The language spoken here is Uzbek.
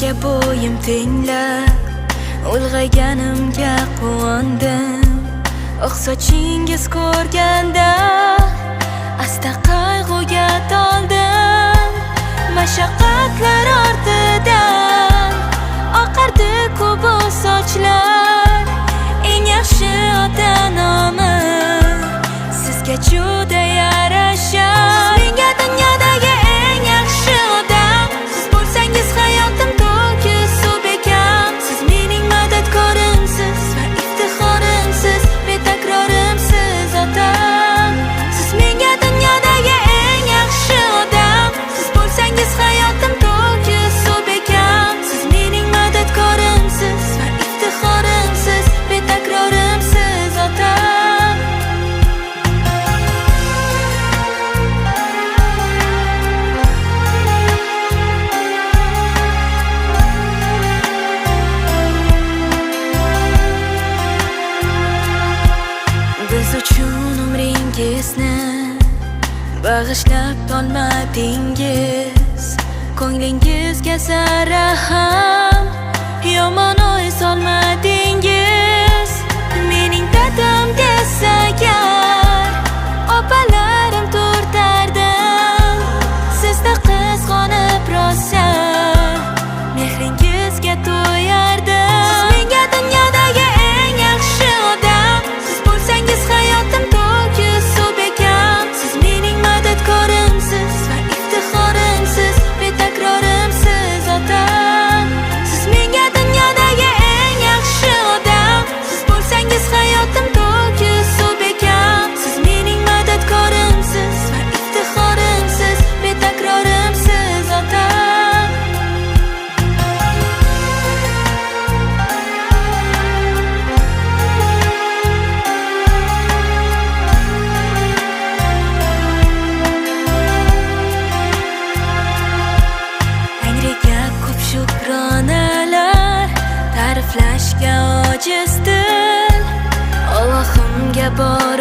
sizga bo'yim tenglab, ulg'ayganimga quvondim. Oq sochingiz ko'rganda asta qayg'uga toldim. Mashaqqatlar ortidan oqardi-ku bu sochlar. Eng yaxshi ota-nomi sizga juda yarashar. Siz menga dunyodagi eng yaxshi odam. Siz bo'lsangiz hayotim to'kis suv bekam. Siz mening madadkorimsiz va iftixorimsiz, betakrorimsiz otam. Siz menga dunyodagi eng yaxshi odam. Siz bo'lsangiz hayotim to'kis suv bekam. Siz mening madadkorimsiz va iftixorimsiz, betakrorimsiz otam. Biz uchun umringizni bag'ishlab tolmadingiz. Ko'nglingizga zarra ham yomon o'y solmadingiz. Mening dadim desa agar opalarim turtardim. Sizda qizg'onib rosa mehringizga to'yardim. Siz menga dunyodagi eng yaxshi odam. Siz bo'lsangiz hayotim to'kis suv bekam. Siz mening madadkorimsiz va iftixorimsiz, betakrorimsiz otam. Siz menga dunyodagi eng yaxshi odam. Siz bo'lsangiz hayotim to'kis suv bekam. Siz mening madadkorimsiz va iftixorimsiz, betakrorimsiz otam. Tangriga ko'p shukronalar, ta'riflashga ojiz dil. Allohimga bor